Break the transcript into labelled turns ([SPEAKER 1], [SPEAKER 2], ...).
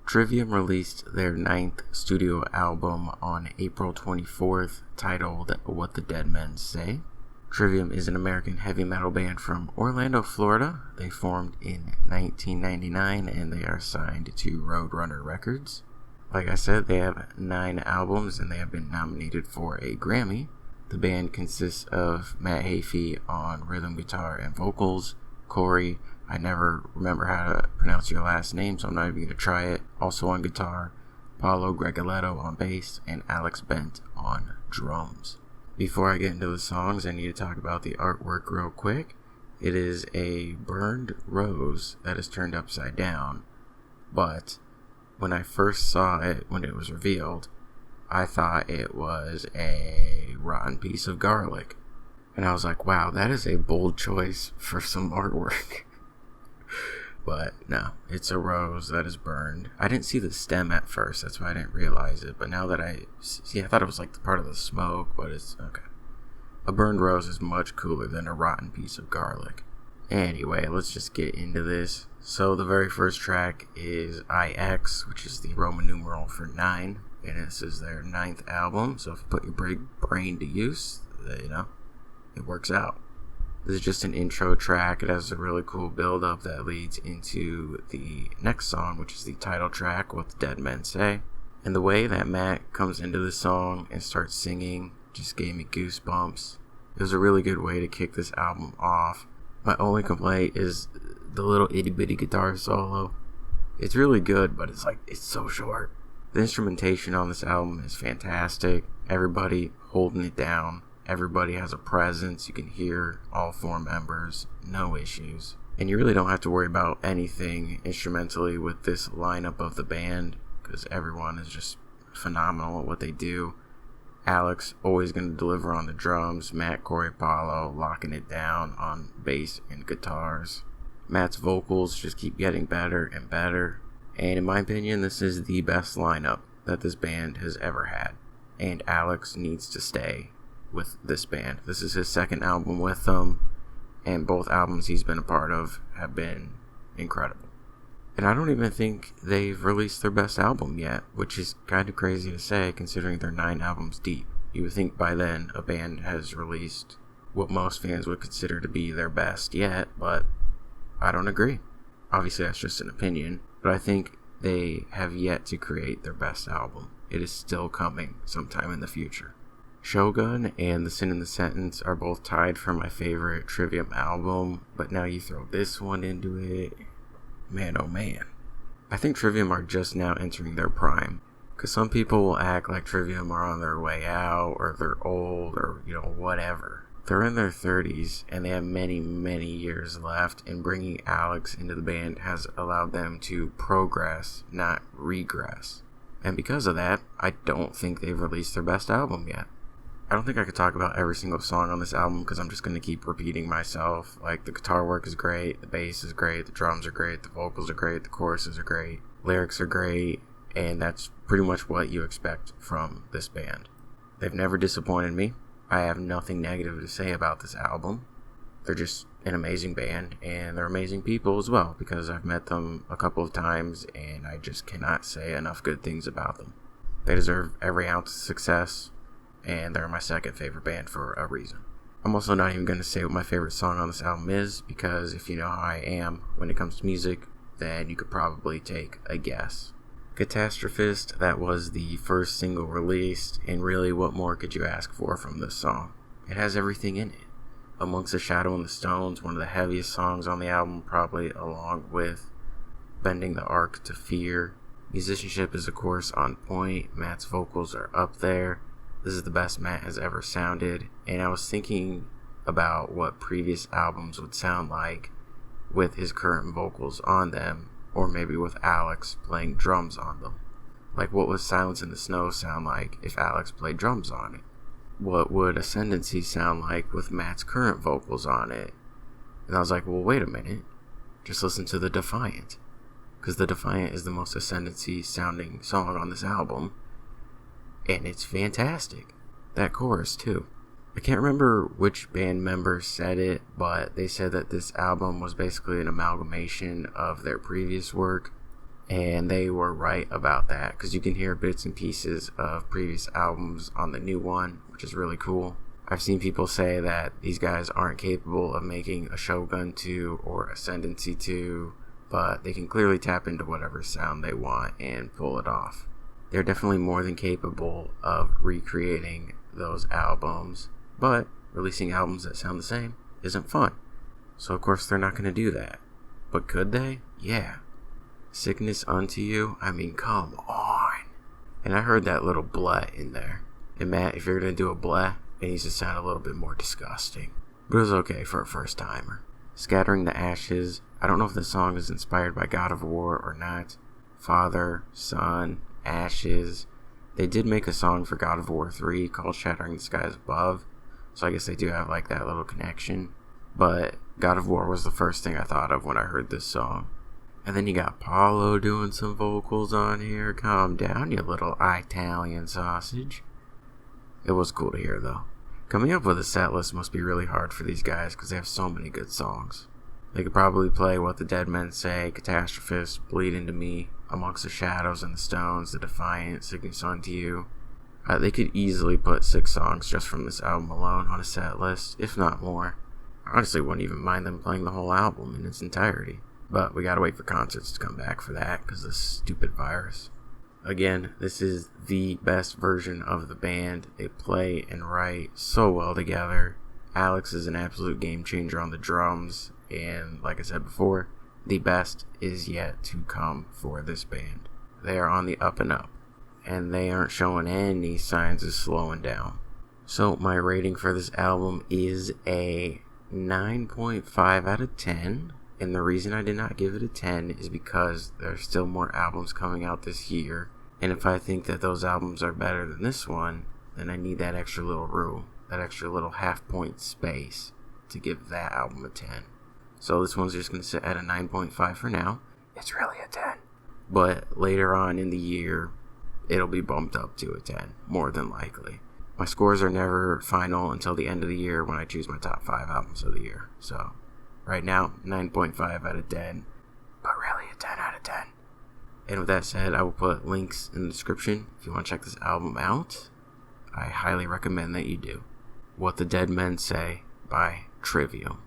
[SPEAKER 1] Trivium released their 9th studio album on April 24th, titled What the Dead Men Say. Trivium is an American heavy metal band from Orlando, Florida. They formed in 1999 and they are signed to Roadrunner Records. Like I said, they have 9 albums and they have been nominated for a Grammy. The band consists of Matt Heafy on rhythm guitar and vocals, Corey, I never remember how to pronounce your last name, so I'm not even going to try it, also on guitar, Paulo Gregoletto on bass, and Alex Bent on drums. Before I get into the songs, I need to talk about the artwork real quick. It is a burned rose that is turned upside down, but when I first saw it, when it was revealed, I thought it was a rotten piece of garlic. And I was like, wow, that is a bold choice for some artwork. But no, it's a rose that is burned. I didn't see the stem at first, that's why I didn't realize it. But now that I see, I thought it was like the part of the smoke, but it's okay. A burned rose is much cooler than a rotten piece of garlic. Anyway, let's just get into this. So the very first track is IX, which is the Roman numeral for 9. And this is their 9th album, so if you put your brain to use, it works out. This is just an intro track. It has a really cool build-up that leads into the next song, which is the title track, What the Dead Men Say. And the way that Matt comes into the song and starts singing just gave me goosebumps. It was a really good way to kick this album off. My only complaint is the little itty-bitty guitar solo. It's really good, but it's so short. The instrumentation on this album is fantastic. Everybody holding it down. Everybody has a presence. You can hear all 4 members. No issues. And you really don't have to worry about anything instrumentally with this lineup of the band, because everyone is just phenomenal at what they do. Alex always going to deliver on the drums. Matt, Corey, Paulo locking it down on bass and guitars. Matt's vocals just keep getting better and better. And in my opinion, this is the best lineup that this band has ever had. And Alex needs to stay with this band. This is his 2nd album with them, and both albums he's been a part of have been incredible. And I don't even think they've released their best album yet, which is kind of crazy to say considering they're 9 albums deep. You would think by then a band has released what most fans would consider to be their best yet, but I don't agree. Obviously that's just an opinion, but I think they have yet to create their best album. It is still coming sometime in the future. Shogun and The Sin in the Sentence are both tied for my favorite Trivium album, but now you throw this one into it, man oh man. I think Trivium are just now entering their prime, because some people will act like Trivium are on their way out, or they're old, or whatever. They're in their 30s, and they have many, many years left, and bringing Alex into the band has allowed them to progress, not regress. And because of that, I don't think they've released their best album yet. I don't think I could talk about every single song on this album because I'm just going to keep repeating myself. Like, the guitar work is great, the bass is great, the drums are great, the vocals are great, the choruses are great, lyrics are great, and that's pretty much what you expect from this band. They've never disappointed me. I have nothing negative to say about this album. They're just an amazing band, and they're amazing people as well, because I've met them a couple of times, and I just cannot say enough good things about them. They deserve every ounce of success, and they're my 2nd favorite band for a reason. I'm also not even going to say what my favorite song on this album is, because if you know how I am when it comes to music, then you could probably take a guess. Catastrophist, that was the first single released, and really what more could you ask for from this song? It has everything in it. Amongst the Shadow and the Stones, one of the heaviest songs on the album, probably along with Bending the Arc to Fear. Musicianship is of course on point, Matt's vocals are up there. This is the best Matt has ever sounded, and I was thinking about what previous albums would sound like with his current vocals on them, or maybe with Alex playing drums on them. Like, what would Silence in the Snow sound like if Alex played drums on it? What would Ascendancy sound like with Matt's current vocals on it? And I was like, well, wait a minute. Just listen to the Defiant. Because the Defiant is the most Ascendancy sounding song on this album. And it's fantastic. That chorus, too. I can't remember which band member said it, but they said that this album was basically an amalgamation of their previous work. And they were right about that, because you can hear bits and pieces of previous albums on the new one, which is really cool. I've seen people say that these guys aren't capable of making a Shogun 2 or Ascendancy 2, but they can clearly tap into whatever sound they want and pull it off. They're definitely more than capable of recreating those albums, but releasing albums that sound the same isn't fun. So of course they're not going to do that. But could they? Yeah. Sickness Unto You? I mean, come on. And I heard that little bleh in there. And Matt, if you're going to do a bleh, it needs to sound a little bit more disgusting. But it was okay for a first timer. Scattering the Ashes. I don't know if the song is inspired by God of War or not. Father, Son, Ashes. They did make a song for God of War 3 called Shattering the Skies Above. So I guess they do have like that little connection. But God of War was the first thing I thought of when I heard this song. And then you got Paulo doing some vocals on here. Calm down, you little Italian sausage. It was cool to hear, though. Coming up with a set list must be really hard for these guys, because they have so many good songs. They could probably play What the Dead Men Say, Catastrophist, Bleed Into Me, Amongst the Shadows and the Stones, The Defiant, Sickness Unto You. They could easily put 6 songs just from this album alone on a set list, if not more. I honestly wouldn't even mind them playing the whole album in its entirety. But we gotta wait for concerts to come back for that, because of this stupid virus. Again, this is the best version of the band. They play and write so well together. Alex is an absolute game changer on the drums. And like I said before, the best is yet to come for this band. They are on the up and up. And they aren't showing any signs of slowing down. So my rating for this album is a 9.5 out of 10. And the reason I did not give it a 10 is because there's still more albums coming out this year. And if I think that those albums are better than this one, then I need that extra little room, that extra little half-point space to give that album a 10. So this one's just going to sit at a 9.5 for now. It's really a 10. But later on in the year, it'll be bumped up to a 10, more than likely. My scores are never final until the end of the year when I choose my top 5 albums of the year. So right now, 9.5 out of 10, but really a 10 out of 10. And with that said, I will put links in the description if you want to check this album out. I highly recommend that you do. What the Dead Men Say by Trivium.